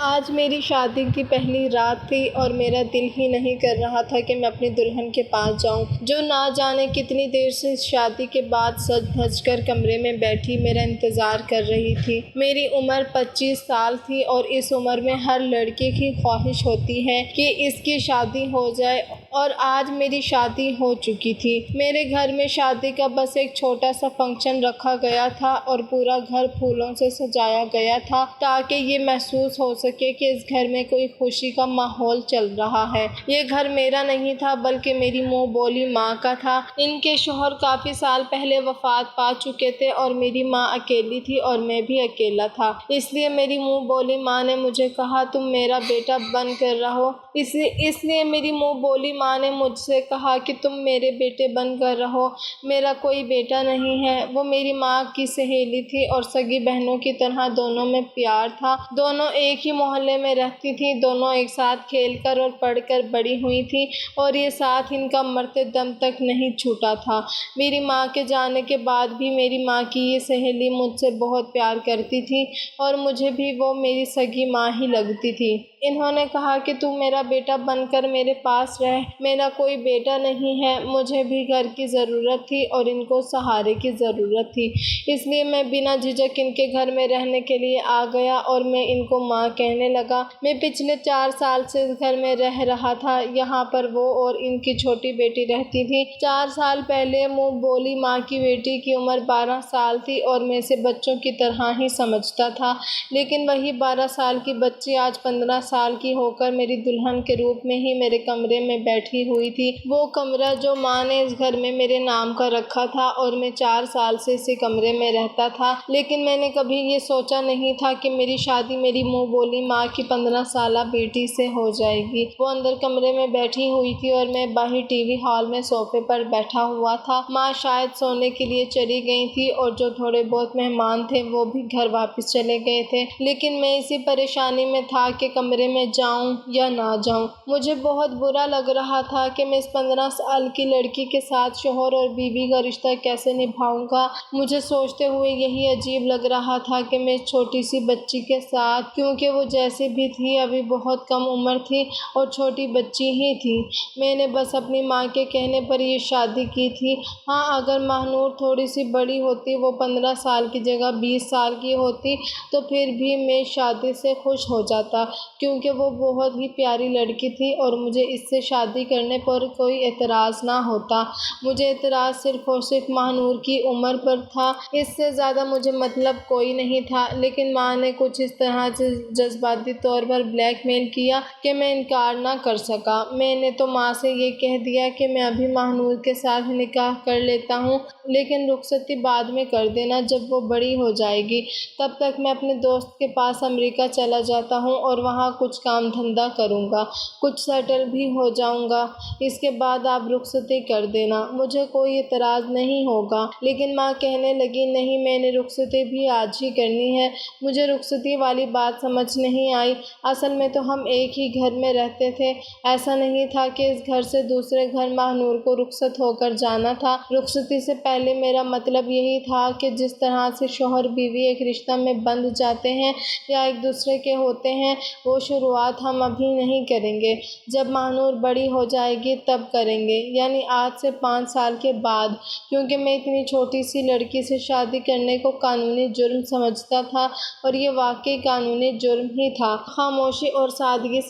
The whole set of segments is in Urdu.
آج میری شادی کی پہلی رات تھی اور میرا دل ہی نہیں کر رہا تھا کہ میں اپنی دلہن کے پاس جاؤں، جو نہ جانے کتنی دیر سے شادی کے بعد سج دھج کر کمرے میں بیٹھی میرا انتظار کر رہی تھی۔ میری عمر 25 سال تھی اور اس عمر میں ہر لڑکے کی خواہش ہوتی ہے کہ اس کی شادی ہو جائے، اور آج میری شادی ہو چکی تھی۔ میرے گھر میں شادی کا بس ایک چھوٹا سا فنکشن رکھا گیا تھا اور پورا گھر پھولوں سے سجایا گیا تھا تاکہ یہ محسوس ہو سکے کہ اس گھر میں کوئی خوشی کا ماحول چل رہا ہے۔ یہ گھر میرا نہیں تھا بلکہ میری منہ بولی ماں کا تھا۔ ان کے شوہر کافی سال پہلے وفات پا چکے تھے اور میری ماں اکیلی تھی اور میں بھی اکیلا تھا، اس لیے میری منہ بولی ماں نے مجھے کہا تم میرا بیٹا بن کر رہو۔ اس لیے میری منہ بولی ماں نے مجھ سے کہا کہ تم میرے بیٹے بن کر رہو۔ میرا کوئی بیٹا نہیں ہے۔ وہ میری ماں کی سہیلی تھی اور سگی بہنوں کی طرح دونوں میں پیار تھا۔ دونوں ایک ہی محلے میں رہتی تھیں، دونوں ایک ساتھ کھیل کر اور پڑھ کر بڑی ہوئی تھیں اور یہ ساتھ ان کا مرتے دم تک نہیں چھوٹا تھا۔ میری ماں کے جانے کے بعد بھی میری ماں کی یہ سہیلی مجھ سے بہت پیار کرتی تھی اور مجھے بھی وہ میری سگی ماں ہی لگتی تھی۔ انہوں نے کہا کہ تو میرا بیٹا بن کر میرے پاس رہ۔ میرا کوئی بیٹا نہیں ہے، مجھے بھی گھر کی ضرورت تھی اور ان کو سہارے کی ضرورت تھی، اس لیے میں بنا جھجک ان کے گھر میں رہنے کے لیے آ گیا اور میں ان کو ماں کہنے لگا۔ میں پچھلے 4 سال سے اس گھر میں رہ رہا تھا۔ یہاں پر وہ اور ان کی چھوٹی بیٹی رہتی تھی۔ 4 سال پہلے منہ بولی ماں کی بیٹی کی عمر 12 سال تھی اور میں اسے بچوں کی طرح ہی سمجھتا تھا، لیکن وہی 12 سال کی بچی آج 15 سال کی ہو کر میری دلہن کے روپ میں ہی میرے کمرے میں بیٹھی ہوئی تھی۔ وہ کمرہ جو ماں نے اس گھر میں میرے نام کا رکھا تھا اور میں 4 سال سے اسی کمرے میں رہتا تھا، لیکن میں نے کبھی یہ سوچا نہیں تھا کہ میری شادی میری منہ بولی ماں کی 15 سالہ بیٹی سے ہو جائے گی۔ وہ اندر کمرے میں بیٹھی ہوئی تھی اور میں باہر ٹی وی ہال میں صوفے پر بیٹھا ہوا تھا۔ ماں شاید سونے کے لیے چلی گئی تھی اور جو تھوڑے بہت مہمان تھے وہ بھی گھر واپس چلے گئے تھے، لیکن میں اسی پریشانی میں تھا کہ کمرے میں جاؤں یا نہ جاؤں۔ مجھے بہت برا لگ رہا تھا کہ میں اس 15 سال کی لڑکی کے ساتھ شوہر اور بیوی کا رشتہ کیسے نبھاؤں گا۔ مجھے سوچتے ہوئے یہی عجیب لگ رہا تھا کہ میں اس چھوٹی سی بچی کے ساتھ، کیونکہ وہ جیسی بھی تھی ابھی بہت کم عمر تھی اور چھوٹی بچی ہی تھی، میں نے بس اپنی ماں کے کہنے پر یہ شادی کی تھی۔ ہاں، اگر ماہنور تھوڑی سی بڑی ہوتی، وہ 15 سال کی جگہ 20 سال کی ہوتی تو پھر بھی میں شادی سے خوش ہو جاتا، کیونکہ وہ بہت ہی پیاری لڑکی تھی اور مجھے اس سے شادی کرنے پر کوئی اعتراض نہ ہوتا۔ مجھے اعتراض صرف اور صرف ماہنور کی عمر پر تھا، اس سے زیادہ مجھے مطلب کوئی نہیں تھا، لیکن ماں نے کچھ اس طرح سے جذباتی طور پر بلیک میل کیا کہ میں انکار نہ کر سکا۔ میں نے تو ماں سے یہ کہہ دیا کہ میں ابھی ماہنور کے ساتھ نکاح کر لیتا ہوں، لیکن رخصتی بعد میں کر دینا جب وہ بڑی ہو جائے گی، تب تک میں اپنے دوست کے پاس امریکہ چلا جاتا ہوں اور وہاں کچھ کام دھندا کروں گا، کچھ سیٹل بھی ہو جاؤں گا، اس کے بعد آپ رخصتی کر دینا، مجھے کوئی اعتراض نہیں ہوگا۔ لیکن ماں کہنے لگی نہیں، میں نے رخصتی بھی آج ہی کرنی ہے۔ مجھے رخصتی والی بات سمجھ نہیں آئی، اصل میں تو ہم ایک ہی گھر میں رہتے تھے، ایسا نہیں تھا کہ اس گھر سے دوسرے گھر ماہنور کو رخصت ہو کر جانا تھا۔ رخصتی سے پہلے میرا مطلب یہی تھا کہ جس طرح سے شوہر بیوی ایک رشتہ میں بندھ جاتے ہیں یا ایک دوسرے کے ہوتے ہیں، وہ شروعات ہم ابھی نہیں کریں گے، جب ماہنور بڑی ہو جائے گی تب کریں گے، یعنی آج سے 5 سال کے بعد، کیونکہ میں اتنی چھوٹی سی لڑکی سے شادی کرنے کو قانونی جرم سمجھتا تھا اور یہ واقعی قانونی جرم ہی تھا۔ خاموشی اور سادگی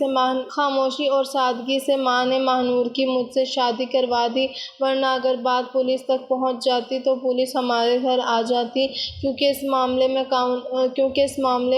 سے ماں نے ماہنور کی مجھ سے شادی کروا دی، ورنہ اگر بات پولیس تک پہنچ جاتی تو پولیس ہمارے گھر آ جاتی، کیونکہ اس معاملے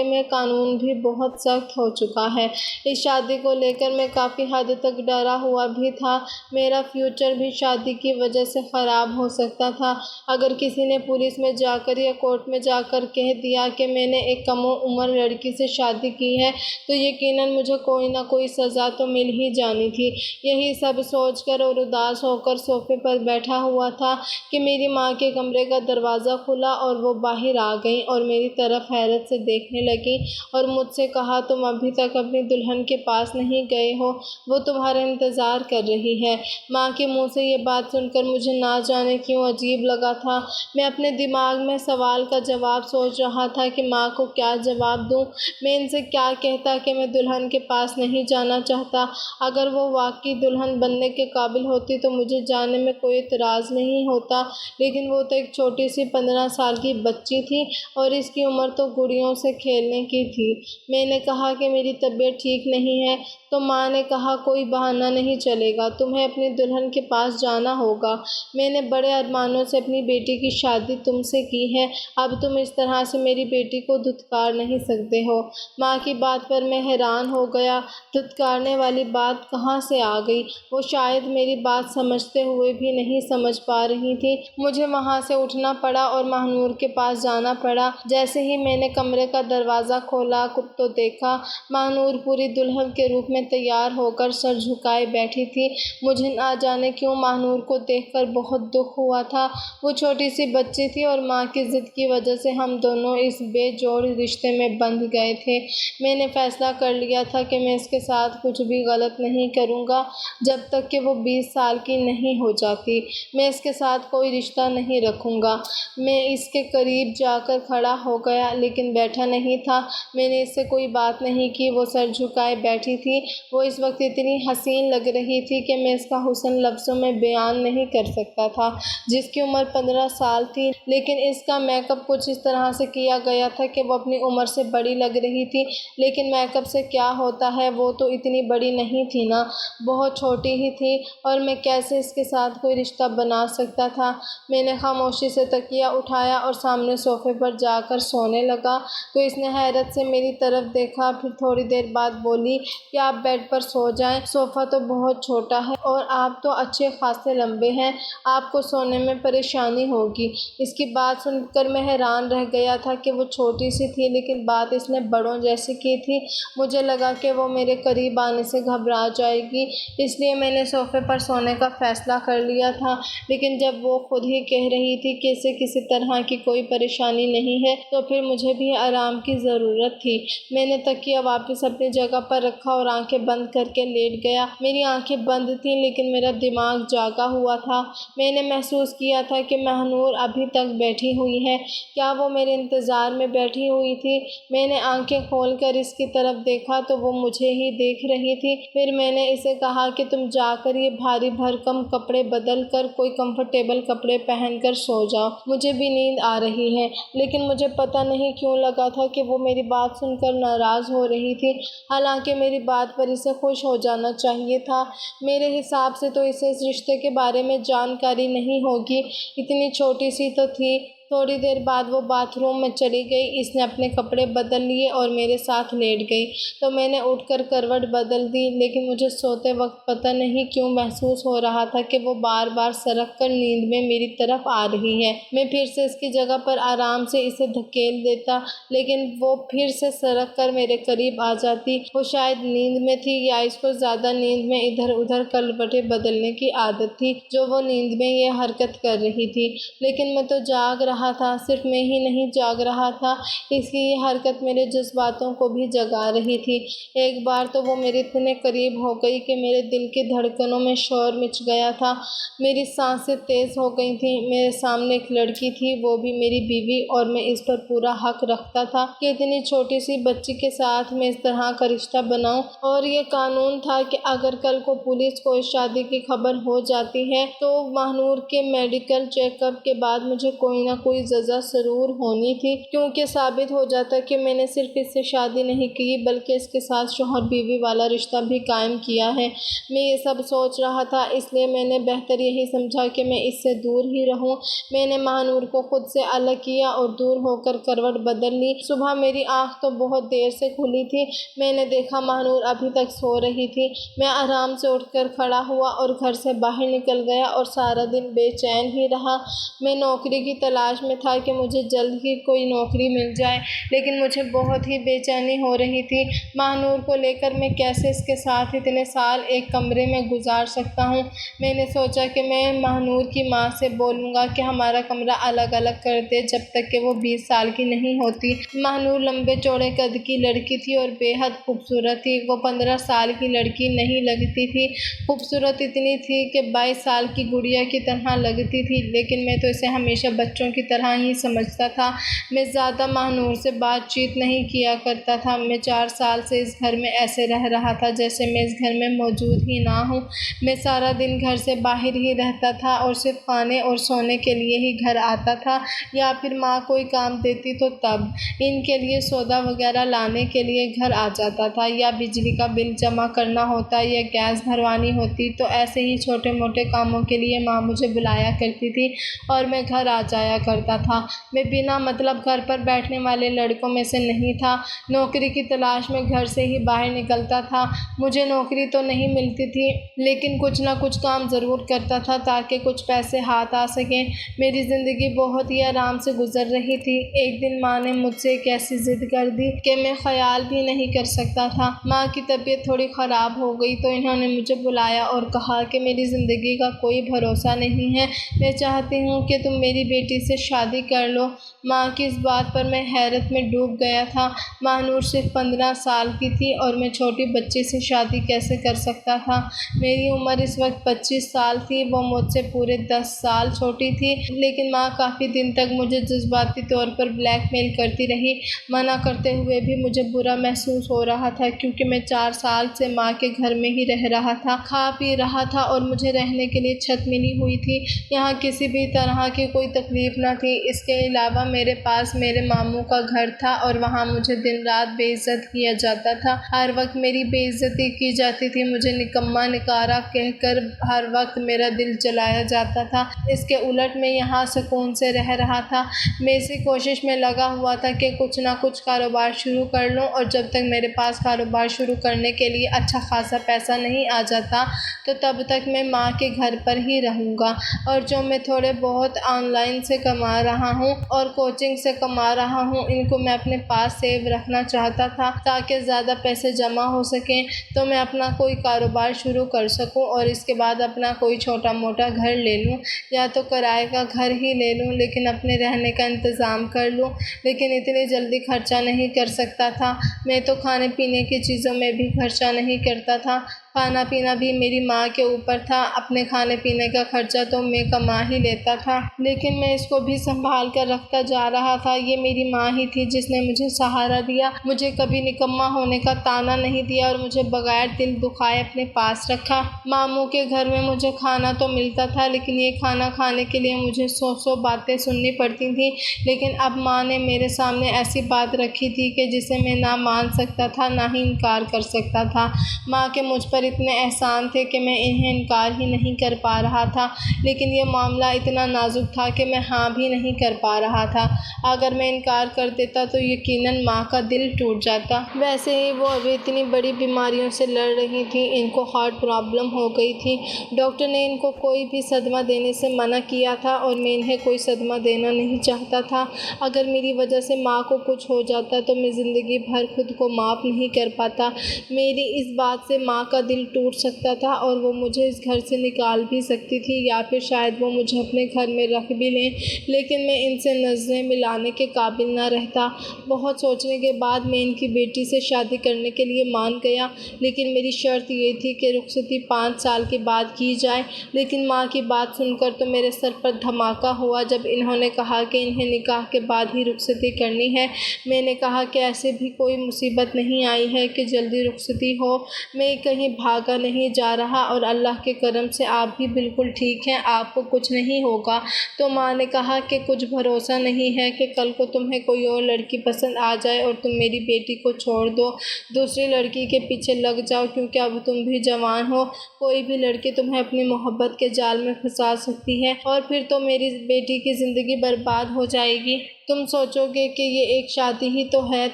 میں قانون بھی بہت سخت ہو چکا ہے۔ اس شادی کو لے کر میں کافی حد تک ڈرا ہوا بھی تھا، میرا فیوچر بھی شادی کی وجہ سے خراب ہو سکتا تھا۔ اگر کسی نے پولیس میں جا کر یا کورٹ میں جا کر کہہ دیا کہ میں نے ایک کم عمر لڑکی سے شادی کی ہے تو یقیناً مجھے کوئی نہ کوئی سزا تو مل ہی جانی تھی۔ یہی سب سوچ کر اور اداس ہو کر صوفے پر بیٹھا ہوا تھا کہ میری ماں کے کمرے کا دروازہ کھلا اور وہ باہر آ گئیں اور میری طرف حیرت سے دیکھنے لگیں اور مجھ سے کہا تم ابھی تک اپنی دلہن کے پاس نہیں گئے ہو، وہ تمہارا انتظار کر رہی ہے۔ ماں کے منہ سے یہ بات سن کر مجھے نہ جانے کیوں عجیب لگا تھا۔ میں اپنے دماغ میں سوال کا جواب سوچ رہا تھا کہ ماں کو کیا جواب دوں۔ میں ان سے کیا کہتا کہ میں دلہن کے پاس نہیں جانا چاہتا۔ اگر وہ واقعی دلہن بننے کے قابل ہوتی تو مجھے جانے میں کوئی اعتراض نہیں ہوتا، لیکن وہ تو ایک چھوٹی سی 15 سال کی بچی تھی اور اس کی عمر تو گڑیوں سے کھیلنے کی تھی۔ میں نے کہا کہ میری طبیعت ٹھیک نہیں ہے، تو ماں نے کہا کوئی بہانہ نہیں چلے گا، تمہیں اپنی دلہن کے پاس جانا ہوگا۔ میں نے بڑے ارمانوں سے اپنی بیٹی کی شادی تم سے کی ہے، اب تم اس طرح سے میری بیٹی کو دھتکار نہیں سکتے ہو۔ ماں کی بات پر میں حیران ہو گیا، دھتکارنے والی بات کہاں سے آ گئی؟ وہ شاید میری بات سمجھتے ہوئے بھی نہیں سمجھ پا رہی تھی۔ مجھے وہاں سے اٹھنا پڑا اور ماہنور کے پاس جانا پڑا۔ جیسے ہی میں نے کمرے کا دروازہ کھولا تو دیکھا ماہنور پوری دلہن کے روپ میں تیار ہو کر سر جھکائے بیٹھی تھی۔ مجھے نہ جانے کیوں ماہنور کو دیکھ کر بہت دکھ ہوا تھا۔ وہ چھوٹی سی بچی تھی اور ماں کی ضد کی وجہ سے ہم دونوں اس بے جوڑ رشتے میں بندھ گئے تھے۔ میں نے فیصلہ کر لیا تھا کہ میں اس کے ساتھ کچھ بھی غلط نہیں کروں گا جب تک کہ وہ 20 سال کی نہیں ہو جاتی۔ میں اس کے ساتھ کوئی رشتہ نہیں رکھوں گا۔ میں اس کے قریب جا کر کھڑا ہو گیا لیکن بیٹھا نہیں تھا۔ میں نے اس سے کوئی بات نہیں کی، وہ سر جھکائے بیٹھی تھی۔ وہ اس وقت اتنی حسین لگ رہی تھی کہ میں اس کا حسن لفظوں میں بیان نہیں کر سکتا تھا۔ جس کی عمر 15 سال تھی، لیکن اس کا میک اپ کچھ اس طرح سے کیا گیا تھا کہ وہ اپنی عمر سے بڑی لگ رہی تھی، لیکن میک اپ سے کیا ہوتا ہے، وہ تو اتنی بڑی نہیں تھی نا، بہت چھوٹی ہی تھی، اور میں کیسے اس کے ساتھ کوئی رشتہ بنا سکتا تھا۔ میں نے خاموشی سے تکیہ اٹھایا اور سامنے صوفے پر جا کر سونے لگا تو اس نے حیرت سے میری طرف دیکھا، پھر تھوڑی دیر بعد بولی کہ آپ بیڈ پر سو جائیں، صوفہ تو بہت چھوٹا ہے اور آپ تو اچھے خاصے لمبے ہیں، آپ کو سونے میں پریشانی ہوگی۔ اس کی بات سن کر میں حیران رہ گیا تھا کہ وہ چھوٹی سی تھی لیکن بات اس نے بڑوں جیسی کی تھی۔ مجھے لگا کہ وہ میرے قریب آنے سے گھبرا جائے گی، اس لیے میں نے صوفے پر سونے کا فیصلہ کر لیا تھا، لیکن جب وہ خود ہی کہہ رہی تھی کہ اسے کسی طرح کی کوئی پریشانی نہیں ہے تو پھر مجھے بھی آرام کی ضرورت تھی۔ میں نے تکیہ واپس اپنی جگہ پر رکھا اور آنکھیں بند کر کے لیٹ گیا۔ میری آنکھیں بند تھیں لیکن میرا دماغ جاگا ہوا تھا۔ میں نے محسوس کیا تھا کہ ماہنور ابھی تک بیٹھی ہوئی ہے۔ کیا وہ میرے انتظار میں بیٹھی ہوئی تھی؟ میں نے آنکھیں کھول کر اس کی طرف دیکھا تو وہ مجھے ہی دیکھ رہی تھی۔ پھر میں نے اسے کہا کہ تم جا کر یہ بھاری بھرکم کپڑے بدل کر کوئی کمفرٹیبل کپڑے پہن کر سو جاؤ، مجھے بھی نیند آ رہی ہے۔ لیکن مجھے پتہ نہیں کیوں لگا تھا کہ وہ میری بات سن کر ناراض ہو رہی تھی، حالانکہ میری بات پر اسے خوش ہو جانا چاہیے تھا۔ میرے حساب سے تو اسے اس رشتے کے بارے میں جانکاری نہیں ہوگی، اتنی چھوٹی سی تو تھی۔ تھوڑی دیر بعد وہ باتھ روم میں چلی گئی، اس نے اپنے کپڑے بدل لیے اور میرے ساتھ لیٹ گئی تو میں نے اٹھ کر کروٹ بدل دی، لیکن مجھے سوتے وقت پتہ نہیں کیوں محسوس ہو رہا تھا کہ وہ بار بار سرک کر نیند میں میری طرف آ رہی ہے۔ میں پھر سے اس کی جگہ پر آرام سے اسے دھکیل دیتا لیکن وہ پھر سے سرک کر میرے قریب آ جاتی۔ وہ شاید نیند میں تھی یا اس کو زیادہ نیند میں ادھر ادھر کروٹیں بدلنے کی عادت تھی جو وہ نیند میں یہ حرکت کر رہی تھی، لیکن میں تو جاگ رہا تھا، صرف میں ہی نہیں جاگ رہا تھا، اس کی یہ حرکت میرے جذباتوں کو بھی جگا رہی تھی۔ ایک بار تو وہ میرے اتنے قریب ہو گئی کہ میرے دل کی دھڑکنوں میں شور مچ گیا تھا، میری سانسیں تیز ہو گئی تھیں۔ میرے سامنے ایک لڑکی تھی، وہ بھی میری بیوی، اور میں اس پر پورا حق رکھتا تھا کہ اتنی چھوٹی سی بچی کے ساتھ میں اس طرح کا رشتہ بناؤں، اور یہ قانون تھا کہ اگر کل کو پولیس کو اس شادی کی خبر ہو جاتی ہے تو ماہنور کے میڈیکل چیک اپ کے بعد مجھے کوئی نہ کوئی سزا ضرور ہونی تھی، کیونکہ ثابت ہو جاتا کہ میں نے صرف اس سے شادی نہیں کی بلکہ اس کے ساتھ شوہر بیوی والا رشتہ بھی قائم کیا ہے۔ میں یہ سب سوچ رہا تھا، اس لیے میں نے بہتر یہی سمجھا کہ میں اس سے دور ہی رہوں۔ میں نے ماہنور کو خود سے الگ کیا اور دور ہو کر کروٹ بدل لی۔ صبح میری آنکھ تو بہت دیر سے کھلی تھی، میں نے دیکھا ماہنور ابھی تک سو رہی تھی۔ میں آرام سے اٹھ کر کھڑا ہوا اور گھر سے باہر نکل گیا اور سارا دن بے چین ہی رہا۔ میں نوکری کی تلاش میں تھا کہ مجھے جلد ہی کوئی نوکری مل جائے، لیکن مجھے بہت ہی بے چینی ہو رہی تھی۔ ماہنور کو لے کر میں کیسے اس کے ساتھ اتنے سال ایک کمرے میں گزار سکتا ہوں؟ میں نے سوچا کہ میں ماہنور کی ماں سے بولوں گا کہ ہمارا کمرہ الگ الگ کر دے جب تک کہ وہ 20 سال کی نہیں ہوتی۔ ماہنور لمبے چوڑے قد کی لڑکی تھی اور بے حد خوبصورت تھی۔ وہ 15 سال کی لڑکی نہیں لگتی تھی، خوبصورت اتنی تھی کہ 22 سال کی گڑیا کی طرح لگتی تھی، لیکن میں تو اسے ہمیشہ بچوں کی طرح ہی سمجھتا تھا۔ میں زیادہ ماہنور سے بات چیت نہیں کیا کرتا تھا۔ میں 4 سال سے اس گھر میں ایسے رہ رہا تھا جیسے میں اس گھر میں موجود ہی نہ ہوں۔ میں سارا دن گھر سے باہر ہی رہتا تھا اور صرف کھانے اور سونے کے لیے ہی گھر آتا تھا، یا پھر ماں کوئی کام دیتی تو تب ان کے لیے سودا وغیرہ لانے کے لیے گھر آ جاتا تھا، یا بجلی کا بل جمع کرنا ہوتا یا گیس بھروانی ہوتی تو ایسے ہی چھوٹے موٹے کاموں کے لیے ماں مجھے بلایا کرتی تھی اور میں گھر آ جایا کرتا تھا۔ میں بنا مطلب گھر پر بیٹھنے والے لڑکوں میں سے نہیں تھا۔ نوکری کی تلاش میں گھر سے ہی باہر نکلتا تھا۔ مجھے نوکری تو نہیں ملتی تھی لیکن کچھ نہ کچھ کام ضرور کرتا تھا تاکہ کچھ پیسے ہاتھ آ سکیں۔ میری زندگی بہت ہی آرام سے گزر رہی تھی۔ ایک دن ماں نے مجھ سے ایک ایسی ضد کر دی کہ میں خیال بھی نہیں کر سکتا تھا۔ ماں کی طبیعت تھوڑی خراب ہو گئی تو انہوں نے مجھے بلایا اور کہا کہ میری زندگی کا کوئی بھروسہ نہیں ہے، میں چاہتی ہوں کہ تم میری بیٹی سے شادی کر لو۔ ماں کی اس بات پر میں حیرت میں ڈوب گیا تھا۔ ماہنور صرف 15 سال کی تھی اور میں چھوٹی بچی سے شادی کیسے کر سکتا تھا؟ میری عمر اس وقت 25 سال تھی، وہ مجھ سے پورے 10 سال چھوٹی تھی، لیکن ماں کافی دن تک مجھے جذباتی طور پر بلیک میل کرتی رہی۔ منع کرتے ہوئے بھی مجھے برا محسوس ہو رہا تھا کیونکہ میں 4 سال سے ماں کے گھر میں ہی رہ رہا تھا، کھا پی رہا تھا اور مجھے رہنے کے لیے چھت ملی ہوئی تھی۔ یہاں کسی بھی طرح کی کوئی تکلیف نہ تھی۔ اس کے علاوہ میرے پاس میرے ماموں کا گھر تھا اور وہاں مجھے دن رات بے عزت کیا جاتا تھا، ہر وقت میری بے عزتی کی جاتی تھی، مجھے نکما نکارا کہہ کر ہر وقت میرا دل جلایا جاتا تھا۔ اس کے الٹ میں یہاں سکون سے رہ رہا تھا۔ میں اسی کوشش میں لگا ہوا تھا کہ کچھ نہ کچھ کاروبار شروع کر لوں، اور جب تک میرے پاس کاروبار شروع کرنے کے لیے اچھا خاصا پیسہ نہیں آ جاتا تو تب تک میں ماں کے گھر پر ہی رہوں گا، اور جو میں تھوڑے بہت آن لائن سے کما رہا ہوں اور کوچنگ سے کما رہا ہوں ان کو میں اپنے پاس سیو رکھنا چاہتا تھا تاکہ زیادہ پیسے جمع ہو سکیں تو میں اپنا کوئی کاروبار شروع کر سکوں اور اس کے بعد اپنا کوئی چھوٹا موٹا گھر لے لوں، یا تو کرائے کا گھر ہی لے لوں لیکن اپنے رہنے کا انتظام کر لوں۔ لیکن اتنی جلدی خرچہ نہیں کر سکتا تھا۔ میں تو کھانے پینے کی چیزوں میں بھی خرچہ نہیں کرتا تھا، کھانا پینا بھی میری ماں کے اوپر تھا۔ اپنے کھانے پینے کا خرچہ تو میں کما ہی لیتا تھا لیکن میں اس کو بھی سنبھال کر رکھتا جا رہا تھا۔ یہ میری ماں ہی تھی جس نے مجھے سہارا دیا، مجھے کبھی نکما ہونے کا طعنہ نہیں دیا اور مجھے بغیر دل دکھائے اپنے پاس رکھا۔ ماموں کے گھر میں مجھے کھانا تو ملتا تھا لیکن یہ کھانا کھانے کے لیے مجھے 100 باتیں سننی پڑتی تھیں، لیکن اب ماں نے میرے سامنے ایسی بات رکھی تھی کہ جسے میں نہ مان سکتا تھا نہ ہی انکار کر سکتا تھا۔ ماں کے مجھ پر اتنے احسان تھے کہ میں انہیں انکار ہی نہیں کر پا رہا تھا، لیکن یہ معاملہ اتنا نازک تھا کہ میں ہاں بھی نہیں کر پا رہا تھا۔ اگر میں انکار کر دیتا تو یقیناً ماں کا دل ٹوٹ جاتا۔ ویسے ہی وہ ابھی اتنی بڑی بیماریوں سے لڑ رہی تھیں، ان کو ہارٹ پرابلم ہو گئی تھی۔ ڈاکٹر نے ان کو کوئی بھی صدمہ دینے سے منع کیا تھا اور میں انہیں کوئی صدمہ دینا نہیں چاہتا تھا۔ اگر میری وجہ سے ماں کو کچھ ہو جاتا تو میں زندگی بھر خود کو معاف نہیں کر پاتا۔ میری اس بات سے ماں کا دل ٹوٹ سکتا تھا اور وہ مجھے اس گھر سے نکال بھی سکتی تھی، یا پھر شاید وہ مجھے اپنے گھر میں رکھ بھی لیں، لیکن میں ان سے نظریں ملانے کے قابل نہ رہتا۔ بہت سوچنے کے بعد میں ان کی بیٹی سے شادی کرنے کے لیے مان گیا، لیکن میری شرط یہ تھی کہ رخصتی 5 سال کے بعد کی جائے۔ لیکن ماں کی بات سن کر تو میرے سر پر دھماکہ ہوا جب انہوں نے کہا کہ انہیں نکاح کے بعد ہی رخصتی کرنی ہے۔ میں نے کہا کہ ایسے بھی کوئی مصیبت نہیں آئی ہے کہ جلدی رخصتی ہو، میں کہیں بھاگا نہیں جا رہا اور اللہ کے کرم سے آپ بھی بالکل ٹھیک ہیں، آپ کو کچھ نہیں ہوگا۔ تو ماں نے کہا کہ کچھ بھروسہ نہیں ہے کہ کل کو تمہیں کوئی اور لڑکی پسند آ جائے اور تم میری بیٹی کو چھوڑ دو، دوسری لڑکی کے پیچھے لگ جاؤ، کیونکہ اب تم بھی جوان ہو، کوئی بھی لڑکی تمہیں اپنی محبت کے جال میں پھنسا سکتی ہے اور پھر تو میری بیٹی کی زندگی برباد ہو جائے گی۔ تم سوچو گے کہ یہ ایک شادی ہی تو ہے،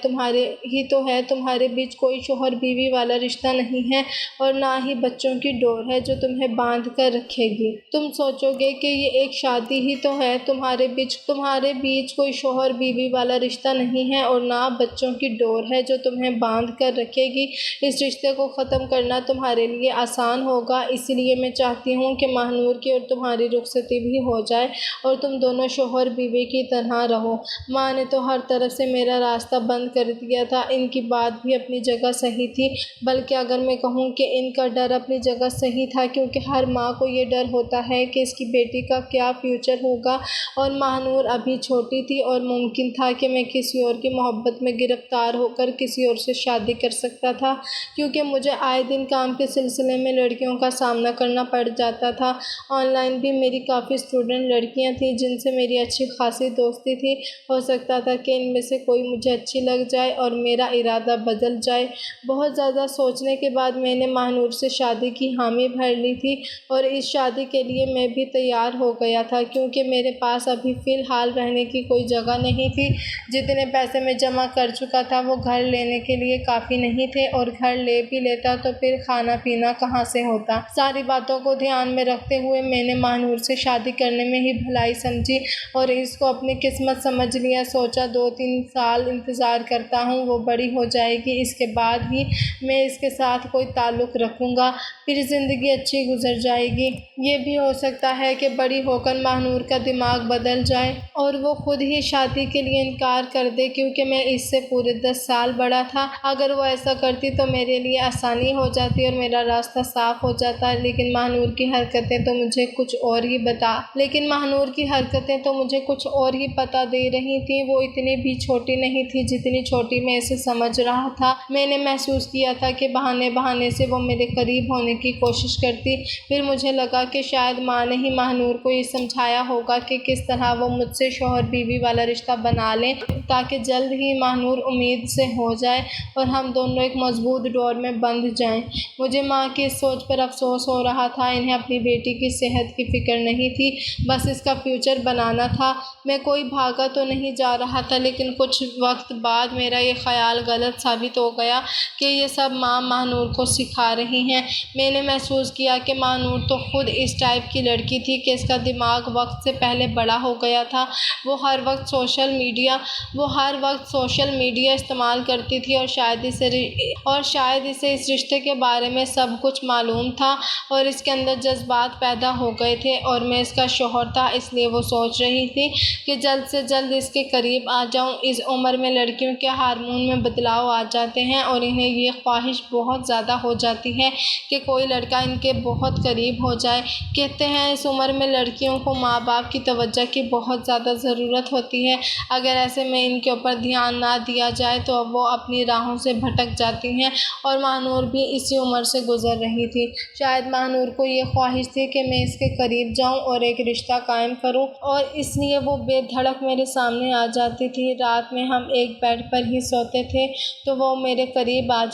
تمہارے بیچ کوئی شوہر بیوی والا رشتہ نہیں ہے اور نہ ہی بچوں کی ڈور ہے جو تمہیں باندھ کر رکھے گی۔ تم سوچو گے کہ یہ ایک شادی ہی تو ہے، تمہارے بیچ کوئی شوہر بیوی والا رشتہ نہیں ہے اور نہ بچوں کی ڈور ہے جو تمہیں باندھ کر رکھے گی۔ اس رشتے کو ختم کرنا تمہارے لیے آسان ہوگا، اسی لیے میں چاہتی ہوں کہ ماہنور کی اور تمہاری رخصتی بھی ہو جائے اور تم دونوں شوہر بیوی کی طرح رہو۔ ماں نے تو ہر طرف سے میرا راستہ بند کر دیا تھا۔ ان کی بات بھی اپنی جگہ صحیح تھی، بلکہ اگر میں کہوں کہ ان کا ڈر اپنی جگہ صحیح تھا، کیونکہ ہر ماں کو یہ ڈر ہوتا ہے کہ اس کی بیٹی کا کیا فیوچر ہوگا، اور ماہنور ابھی چھوٹی تھی اور ممکن تھا کہ میں کسی اور کی محبت میں گرفتار ہو کر کسی اور سے شادی کر سکتا تھا، کیونکہ مجھے آئے دن کام کے سلسلے میں لڑکیوں کا سامنا کرنا پڑ جاتا تھا۔ آن لائن بھی میری کافی اسٹوڈنٹ لڑکیاں تھیں جن سے میری اچھی خاصی دوستی تھی۔ ہو سکتا تھا کہ ان میں سے کوئی مجھے اچھی لگ جائے اور میرا ارادہ بدل جائے۔ بہت زیادہ سوچنے کے بعد میں نے ماہنور سے شادی کی حامی بھر لی تھی، اور اس شادی کے لیے میں بھی تیار ہو گیا تھا، کیونکہ میرے پاس ابھی فی الحال رہنے کی کوئی جگہ نہیں تھی۔ جتنے پیسے میں جمع کر چکا تھا وہ گھر لینے کے لیے کافی نہیں تھے، اور گھر لے بھی لیتا تو پھر کھانا پینا کہاں سے ہوتا۔ ساری باتوں کو دھیان میں رکھتے ہوئے میں نے ماہنور سے شادی کرنے میں ہی بھلائی سمجھی اور اس کو اپنی قسمت سمجھ لیا۔ سوچا 2-3 سال انتظار کرتا ہوں، وہ بڑی ہو جائے گی، اس کے بعد ہی میں اس کے ساتھ کوئی تعلق رکھوں گا، پھر زندگی اچھی گزر جائے گی۔ یہ بھی ہو سکتا ہے کہ بڑی ہو کر ماہنور کا دماغ بدل جائے اور وہ خود ہی شادی کے لیے انکار کر دے، کیونکہ میں اس سے پورے 10 سال بڑا تھا۔ اگر وہ ایسا کرتی تو میرے لیے آسانی ہو جاتی اور میرا راستہ صاف ہو جاتا، لیکن ماہنور کی حرکتیں تو مجھے کچھ اور ہی بتا دے رہی تھیں۔ وہ اتنی بھی چھوٹی نہیں تھی جتنی چھوٹی میں اسے سمجھ رہا تھا۔ میں نے محسوس کیا تھا کہ بہانے سے وہ میرے قریب ہونے کی کوشش کرتی۔ پھر مجھے لگا کہ شاید ماں نے ہی ماہنور کو یہ سمجھایا ہوگا کہ کس طرح وہ مجھ سے شوہر بیوی والا رشتہ بنا لیں، تاکہ جلد ہی ماہنور امید سے ہو جائے اور ہم دونوں ایک مضبوط ڈور میں بندھ جائیں۔ مجھے ماں کی اس سوچ پر افسوس ہو رہا تھا۔ انہیں اپنی بیٹی کی صحت کی فکر نہیں تھی، بس اس کا فیوچر بنانا تھا۔ میں کوئی بھاگا تو نہیں جا رہا تھا، لیکن کچھ وقت بعد میرا یہ خیال غلط ثابت ہو گیا کہ یہ سب ماں ماہنور کو سکھا رہی ہیں۔ میں نے محسوس کیا کہ ماہنور تو خود اس ٹائپ کی لڑکی تھی کہ اس کا دماغ وقت سے پہلے بڑا ہو گیا تھا۔ وہ ہر وقت سوشل میڈیا استعمال کرتی تھی، اور شاید اسے اس رشتے کے بارے میں سب کچھ معلوم تھا اور اس کے اندر جذبات پیدا ہو گئے تھے، اور میں اس کا شوہر تھا، اس لیے وہ سوچ رہی تھی کہ جلد سے جلد اس کے قریب آ جاؤں۔ اس عمر میں لڑکیوں کے ہارمون میں بدلاؤ آ جاتے ہیں اور انہیں یہ خواہش بہت زیادہ ہو جاتی ہے کہ کوئی لڑکا ان کے بہت قریب ہو جائے۔ کہتے ہیں اس عمر میں لڑکیوں کو ماں باپ کی توجہ کی بہت زیادہ ضرورت ہوتی ہے۔ اگر ایسے میں ان کے اوپر دھیان نہ دیا جائے تو وہ اپنی راہوں سے بھٹک جاتی ہیں، اور ماہنور بھی اسی عمر سے گزر رہی تھی۔ شاید ماہنور کو یہ خواہش تھی کہ میں اس کے قریب جاؤں اور ایک رشتہ قائم کروں، اور اس لیے وہ بے دھڑک میرے سامنے آ جاتی تھی۔ رات میں ہم ایک بیڈ پر ہی سوتے تھے تو وہ میرے قریب آ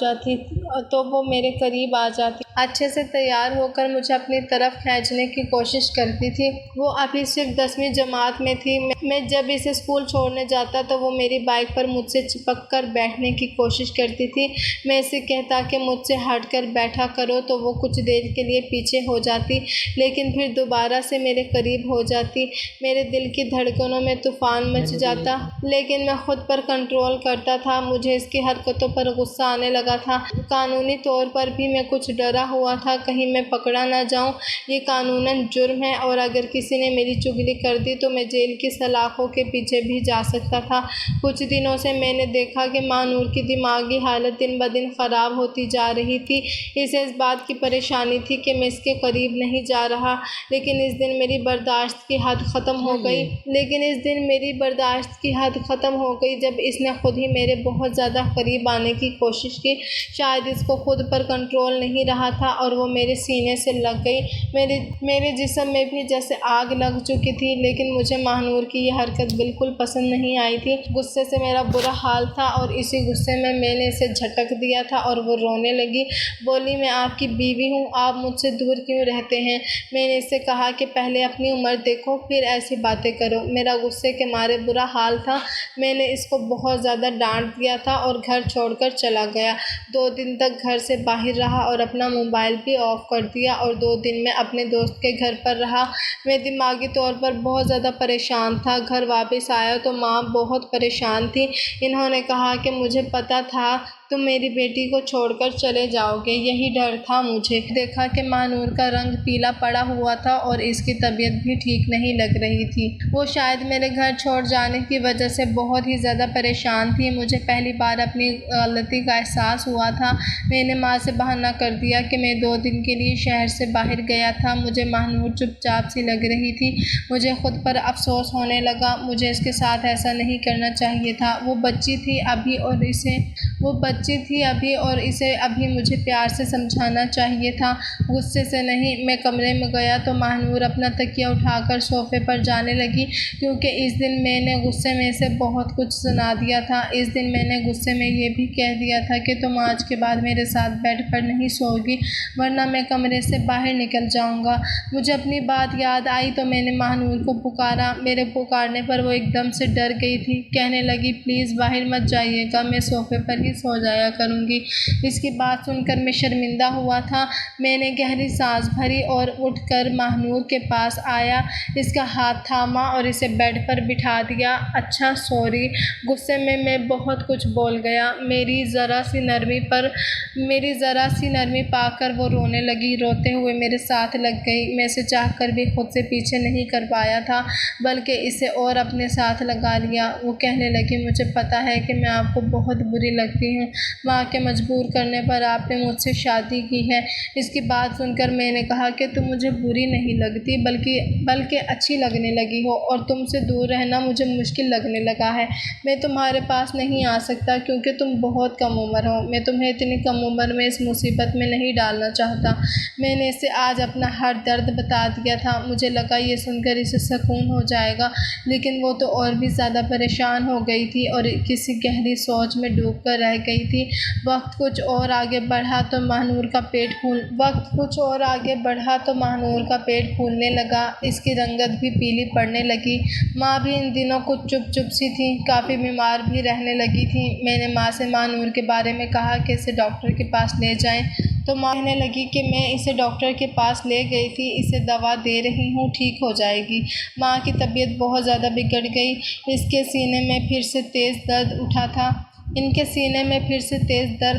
جاتی اچھے سے تیار ہو کر مجھے اپنی طرف کھینچنے کی کوشش کرتی تھی۔ وہ ابھی صرف 10ویں جماعت میں تھی۔ میں جب اسے اسکول چھوڑنے جاتا تو وہ میری بائک پر مجھ سے چپک کر بیٹھنے کی کوشش کرتی تھی۔ میں اسے کہتا کہ مجھ سے ہٹ کر بیٹھا کرو تو وہ کچھ دیر کے لیے پیچھے ہو جاتی، لیکن پھر دوبارہ سے میرے قریب ہو جاتی۔ میرے دل کی دھڑکنوں میں طوفان مچ جاتا، لیکن میں خود پر کنٹرول کرتا تھا۔ مجھے اس کی حرکتوں پر غصہ آنے لگا تھا۔ قانونی طور پر بھی میں کچھ ڈرا ہوا تھا، کہیں میں پکڑا نہ جاؤں۔ یہ قانوناً جرم ہے، اور اگر کسی نے میری چغلی کر دی تو میں جیل کی سلاخوں کے پیچھے بھی جا سکتا تھا۔ کچھ دنوں سے میں نے دیکھا کہ ماہنور کی دماغی حالت دن بدن خراب ہوتی جا رہی تھی۔ اسے اس بات کی پریشانی تھی کہ میں اس کے قریب نہیں جا رہا، لیکن اس دن میری برداشت کی حد ختم ہو گئی جب اس نے خود ہی میرے بہت زیادہ قریب آنے کی کوشش کی۔ شاید اس کو خود پر کنٹرول نہیں رہا تھا اور وہ میرے سینے سے لگ گئی۔ میرے جسم میں بھی جیسے آگ لگ چکی تھی، لیکن مجھے ماہنور کی یہ حرکت بالکل پسند نہیں آئی تھی۔ غصے سے میرا برا حال تھا، اور اسی غصے میں نے اسے جھٹک دیا تھا اور وہ رونے لگی۔ بولی، میں آپ کی بیوی ہوں، آپ مجھ سے دور کیوں رہتے ہیں؟ میں نے اس سے کہا کہ پہلے اپنی عمر دیکھو پھر ایسی باتیں کرو۔ میرا غصے کے مارے برا حال تھا۔ میں نے اس کو بہت زیادہ ڈانٹ دیا تھا اور گھر چھوڑ کر چلا گیا۔ 2 دن تک گھر سے باہر رہا اور اپنا موبائل بھی آف کر دیا، اور 2 دن میں اپنے دوست کے گھر پر رہا۔ میں دماغی طور پر بہت زیادہ پریشان تھا۔ گھر واپس آیا تو ماں بہت پریشان تھی۔ انہوں نے کہا کہ مجھے پتہ تھا تم میری بیٹی کو چھوڑ کر چلے جاؤ گے، یہی ڈر تھا مجھے۔ دیکھا کہ ماہ نور کا رنگ پیلا پڑا ہوا تھا اور اس کی طبیعت بھی ٹھیک نہیں لگ رہی تھی۔ وہ شاید میرے گھر چھوڑ جانے کی وجہ سے بہت ہی زیادہ پریشان تھی۔ مجھے پہلی بار اپنی غلطی کا احساس ہوا تھا۔ میں نے ماں سے بہانہ کر دیا کہ میں 2 دن کے لیے شہر سے باہر گیا تھا۔ مجھے ماہ نور چپ چاپ سی لگ رہی تھی۔ مجھے خود پر افسوس ہونے لگا۔ مجھے اس کے ساتھ ایسا نہیں کرنا چاہیے تھا۔ وہ بچی تھی ابھی اور اسے ابھی مجھے پیار سے سمجھانا چاہیے تھا، غصے سے نہیں۔ میں کمرے میں گیا تو ماہ نور اپنا تکیہ اٹھا کر صوفے پر جانے لگی، کیونکہ اس دن میں نے غصے میں اسے بہت کچھ سنا دیا تھا۔ اس دن میں نے غصے میں یہ بھی کہہ دیا تھا کہ تم آج کے بعد میرے ساتھ بیڈ پر نہیں سوؤ گی، ورنہ میں کمرے سے باہر نکل جاؤں گا۔ مجھے اپنی بات یاد آئی تو میں نے ماہ نور کو پکارا۔ میرے پکارنے پر وہ ایک دم سے ڈر گئی تھی، کہنے لگی پلیز باہر مت جائیے گا، میں صوفے پر ہی سو جایا کروں گی۔ اس کی بات سن کر میں شرمندہ ہوا تھا۔ میں نے گہری سانس بھری اور اٹھ کر ماہ نور کے پاس آیا، اس کا ہاتھ تھاما اور اسے بیڈ پر بٹھا دیا۔ اچھا سوری، غصے میں بہت کچھ بول گیا۔ میری ذرا سی نرمی پا کر وہ رونے لگی، روتے ہوئے میرے ساتھ لگ گئی۔ میں اسے چاہ کر بھی خود سے پیچھے نہیں کر پایا تھا، بلکہ اسے اور اپنے ساتھ لگا لیا۔ وہ کہنے لگی مجھے پتا ہے کہ میں آپ کو بہت بری لگتی ہوں، ماں کے مجبور کرنے پر آپ نے مجھ سے شادی کی ہے۔ اس کی بات سن کر میں نے کہا کہ تم مجھے بری نہیں لگتی، بلکہ اچھی لگنے لگی ہو، اور تم سے دور رہنا مجھے مشکل لگنے لگا ہے۔ میں تمہارے پاس نہیں آ سکتا کیونکہ تم بہت کم عمر ہو۔ میں تمہیں اتنی کم عمر میں اس مصیبت میں نہیں ڈالنا چاہتا۔ میں نے اسے آج اپنا ہر درد بتا دیا تھا۔ مجھے لگا یہ سن کر اسے سکون ہو جائے گا، لیکن وہ تو اور بھی زیادہ پریشان ہو گئی تھی اور کسی گہری سوچ میں ڈوب کر رہ گئی تھی۔ وقت کچھ اور آگے بڑھا تو ماہ نور کا پیٹ پھولنے لگا، اس کی رنگت بھی پیلی پڑنے لگی۔ ماں بھی ان دنوں کچھ چپ سی تھی، کافی بیمار بھی رہنے لگی تھی۔ میں نے ماں سے ماہ نور کے بارے میں کہا کہ اسے ڈاکٹر کے پاس لے جائیں، تو ماں کہنے لگی کہ میں اسے ڈاکٹر کے پاس لے گئی تھی، اسے دوا دے رہی ہوں، ٹھیک ہو جائے گی۔ ماں کی طبیعت بہت زیادہ بگڑ گئی، ان کے سینے میں پھر سے تیز درد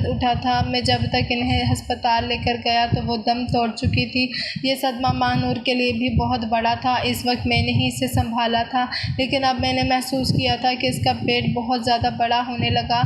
اٹھا تھا۔ میں جب تک انہیں ہسپتال لے کر گیا تو وہ دم توڑ چکی تھی۔ یہ صدمہ ماہ نور کے لیے بھی بہت بڑا تھا۔ اس وقت میں نے ہی اسے سنبھالا تھا، لیکن اب میں نے محسوس کیا تھا کہ اس کا پیٹ بہت زیادہ بڑا ہونے لگا۔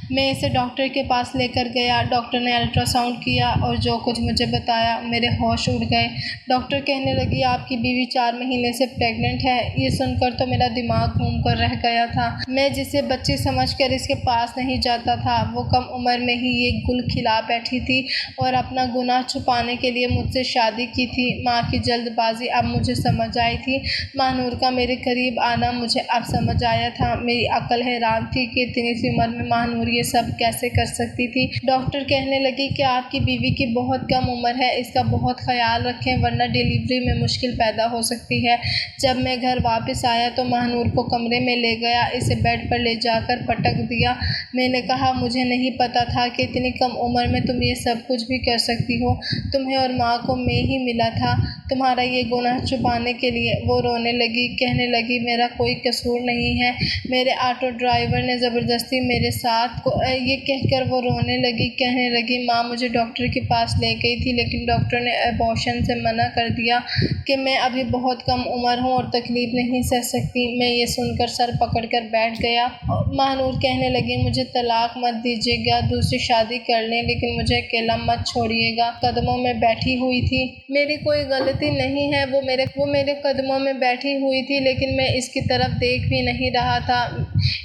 میں اسے ڈاکٹر کے پاس لے کر گیا۔ ڈاکٹر نے الٹرا ساؤنڈ کیا اور جو کچھ مجھے بتایا، میرے ہوش اڑ گئے۔ ڈاکٹر کہنے لگی آپ کی بیوی 4 مہینے سے پریگننٹ ہے۔ یہ سن کر تو میرا دماغ گھوم کر رہ گیا تھا۔ میں جسے بچی سمجھ کر اس کے پاس نہیں جاتا تھا، وہ کم عمر میں ہی یہ گل کھلا بیٹھی تھی اور اپنا گناہ چھپانے کے لیے مجھ سے شادی کی تھی۔ ماں کی جلد بازی اب مجھے سمجھ آئی تھی۔ ماہ نور کا میرے قریب آنا مجھے اب سمجھ آیا تھا۔ میری عقل حیران تھی کہ اتنی سی عمر میں ماہ نور یہ سب کیسے کر سکتی تھی۔ ڈاکٹر کہنے لگی کہ آپ کی بیوی کی بہت کم عمر ہے، اس کا بہت خیال رکھیں ورنہ ڈیلیوری میں مشکل پیدا ہو سکتی ہے۔ جب میں گھر واپس آیا تو ماہ نور کو کمرے میں لے گیا، اسے بیڈ پر لے جا کر پٹک دیا۔ میں نے کہا مجھے نہیں پتا تھا کہ اتنی کم عمر میں تم یہ سب کچھ بھی کر سکتی ہو۔ تمہیں اور ماں کو میں ہی ملا تھا تمہارا یہ گناہ چھپانے کے لیے۔ وہ رونے لگی، کہنے لگی میرا کوئی قصور نہیں ہے، میرے آٹو ڈرائیور نے زبردستی میرے ساتھ یہ کہہ کر وہ رونے لگی، کہنے لگی ماں مجھے ڈاکٹر کے پاس لے گئی تھی، لیکن ڈاکٹر نے ابورشن سے منع کر دیا کہ میں ابھی بہت کم عمر ہوں اور تکلیف نہیں سہ سکتی۔ میں یہ سن کر سر پکڑ کر بیٹھ گیا۔ ماہ نور کہنے لگی مجھے طلاق مت دیجیے گا، دوسری شادی کر لیں، لیکن مجھے اکیلا مت چھوڑیے گا۔ قدموں میں بیٹھی ہوئی تھی، میری کوئی غلطی نہیں ہے، وہ میرے قدموں میں بیٹھی ہوئی تھی، لیکن میں اس کی طرف دیکھ بھی نہیں رہا تھا۔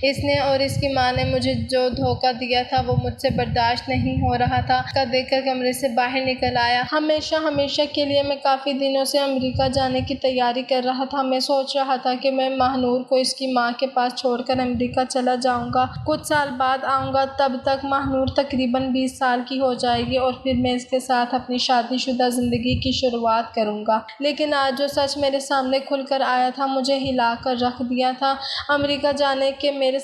اس نے اور اس کی ماں نے مجھے جو دھوکہ دیا تھا وہ مجھ سے برداشت نہیں ہو رہا تھا۔ کا دیکھ کر کمرے سے باہر نکل آیا۔ ہمیشہ کے لیے میں کافی دنوں سے امریکہ جانے کی تیاری کر رہا تھا۔ میں سوچ رہا تھا کہ میں ماہ نور کو اس کی ماں کے پاس چھوڑ کر امریکہ چلا جاؤں گا، کچھ سال بعد آؤں گا، تب تک ماہ نور تقریباً 20 سال کی ہو جائے گی اور پھر میں اس کے ساتھ اپنی شادی شدہ زندگی کی شروعات کروں کروں گا۔ لیکن آج جو سچ میرے سامنے کھل کر آیا تھا مجھے ہلا کر رکھ دیا تھا۔ امریکہ جانے کے میرے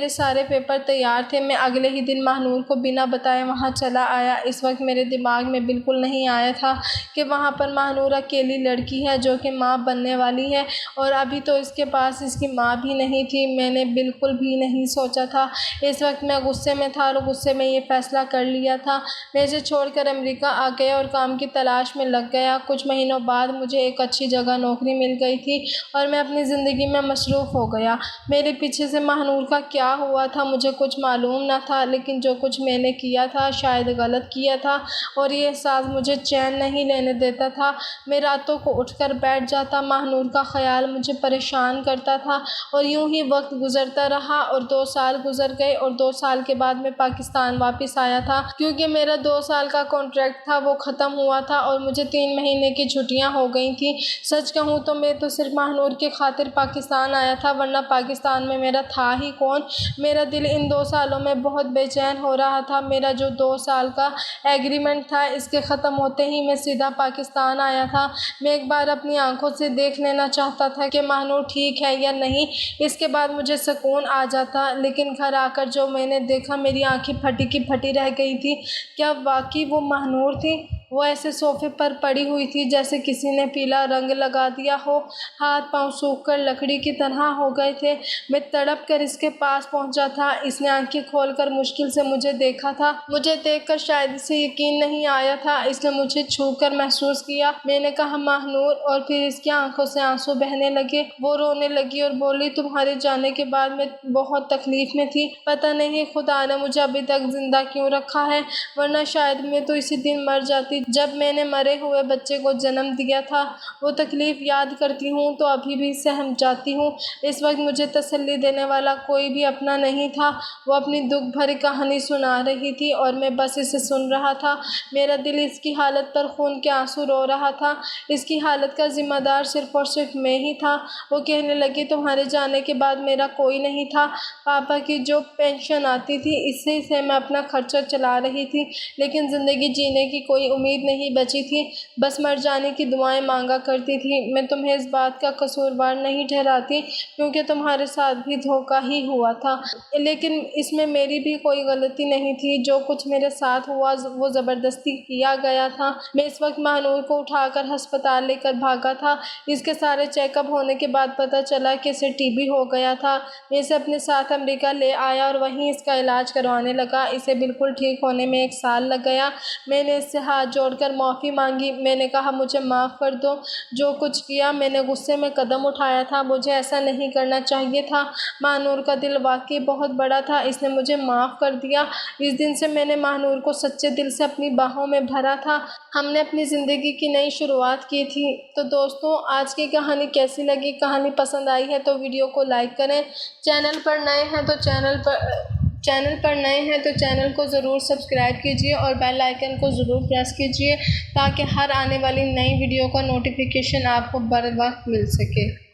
سارے پیپر تیار تھے۔ میں اگلے ہی دن ماہنور کو بنا بتائے وہاں چلا آیا۔ اس وقت میرے دماغ میں بالکل نہیں آیا تھا کہ وہاں پر ماہنور اکیلی لڑکی ہے جو کہ ماں بننے والی ہے، اور ابھی تو اس کے پاس اس کی ماں بھی نہیں تھی۔ میں نے بالکل بھی نہیں سوچا تھا۔ اس وقت میں غصے میں تھا اور غصے میں یہ فیصلہ کر لیا تھا۔ میں اسے چھوڑ کر امریکہ آ گیا اور کام کی تلاش میں لگ گیا۔ کچھ مہینوں بعد مجھے ایک اچھی جگہ نوکری مل گئی تھی اور میں اپنی زندگی میں مصروف ہو گیا۔ میرے پیچھے سے ماہنور کا کیا ہوا تھا مجھے کچھ معلوم نہ تھا، لیکن جو کچھ میں نے کیا تھا شاید غلط کیا تھا، اور یہ احساس مجھے چین نہیں لینے دیتا تھا۔ میں راتوں کو اٹھ کر بیٹھ جاتا، ماہنور کا خیال مجھے پریشان کرتا تھا، اور یوں ہی وقت گزرتا رہا اور 2 سال گزر گئے، اور 2 سال کے بعد میں پاکستان واپس آیا تھا کیونکہ میرا 2 سال کا کانٹریکٹ تھا وہ ختم ہوا تھا اور مجھے 3 مہینے کی چھٹیاں ہو گئی تھیں۔ سچ کہوں تو میں تو صرف ماہنور کی خاطر پاکستان آیا تھا، ورنہ پاکستان میں میرا تھا ہی کون۔ میرا دل ان 2 سالوں میں بہت بے چین ہو رہا تھا۔ میرا جو 2 سال کا ایگریمنٹ تھا اس کے ختم ہوتے ہی میں سیدھا پاکستان آیا تھا۔ میں ایک بار اپنی آنکھوں سے دیکھ لینا چاہتا تھا کہ ماہنور ٹھیک ہے یا نہیں، اس کے بعد مجھے سکون آ جاتا، لیکن گھر آ کر جو میں نے دیکھا میری آنکھیں پھٹی کی پھٹی رہ گئی تھی۔ کیا واقعی وہ ماہنور تھی؟ وہ ایسے صوفے پر پڑی ہوئی تھی جیسے کسی نے پیلا رنگ لگا دیا ہو، ہاتھ پاؤں سوکھ کر لکڑی کی طرح ہو گئے تھے۔ میں تڑپ کر اس کے پاس پہنچا تھا۔ اس نے آنکھیں کھول کر مشکل سے مجھے دیکھا تھا۔ مجھے دیکھ کر شاید اسے یقین نہیں آیا تھا۔ اس نے مجھے چھو کر محسوس کیا۔ میں نے کہا ماہنور، اور پھر اس کی آنکھوں سے آنسو بہنے لگے۔ وہ رونے لگی اور بولی تمہارے جانے کے بعد میں بہت تکلیف میں تھی، پتہ نہیں خدا نے مجھے ابھی تک زندہ کیوں رکھا ہے، ورنہ شاید میں تو اسی دن مر جاتی جب میں نے مرے ہوئے بچے کو جنم دیا تھا۔ وہ تکلیف یاد کرتی ہوں تو ابھی بھی سہم جاتی ہوں۔ اس وقت مجھے تسلی دینے والا کوئی بھی اپنا نہیں تھا۔ وہ اپنی دکھ بھری کہانی سنا رہی تھی اور میں بس اسے سن رہا تھا۔ میرا دل اس کی حالت پر خون کے آنسو رو رہا تھا۔ اس کی حالت کا ذمہ دار صرف اور صرف میں ہی تھا۔ وہ کہنے لگی تمہارے جانے کے بعد میرا کوئی نہیں تھا۔ پاپا کی جو پینشن آتی تھی اسی سے میں اپنا خرچہ چلا رہی تھی، لیکن زندگی جینے کی کوئی امید نہیں بچی تھی، بس مر جانے کی دعائیں مانگا کرتی تھی۔ میں تمہیں اس بات کا قصوروار نہیں ٹھہراتی کیونکہ تمہارے ساتھ بھی دھوکہ ہی ہوا تھا، لیکن اس میں میری بھی کوئی غلطی نہیں تھی۔ جو کچھ میرے ساتھ ہوا وہ زبردستی کیا گیا تھا۔ میں اس وقت ماہنور کو اٹھا کر ہسپتال لے کر بھاگا تھا۔ اس کے سارے چیک اپ ہونے کے بعد پتہ چلا کہ اسے ٹی بی ہو گیا تھا۔ میں اسے اپنے ساتھ امریکہ لے آیا اور وہیں اس کا علاج کروانے لگا۔ اسے بالکل ٹھیک ہونے میں 1 سال لگ گیا۔ میں نے اس سے ہاتھ جوڑ کر معافی مانگی۔ میں نے کہا مجھے معاف کر دو، جو کچھ کیا میں نے غصے میں قدم اٹھایا تھا، مجھے ایسا نہیں کرنا چاہیے تھا۔ ماہنور کا دل واقعی بہت بڑا تھا، اس نے مجھے معاف کر دیا۔ اس دن سے میں نے ماہنور کو سچے دل سے اپنی باہوں میں بھرا تھا۔ ہم نے اپنی زندگی کی نئی شروعات کی تھی۔ تو دوستوں، آج کی کہانی کیسی لگی؟ کہانی پسند آئی ہے تو ویڈیو کو لائک کریں۔ چینل پر نئے ہیں تو چینل کو ضرور سبسکرائب کیجیے اور بیل آئیکن کو ضرور پریس کیجیے تاکہ ہر آنے والی نئی ویڈیو کا نوٹیفیکیشن آپ کو بر وقت مل سکے۔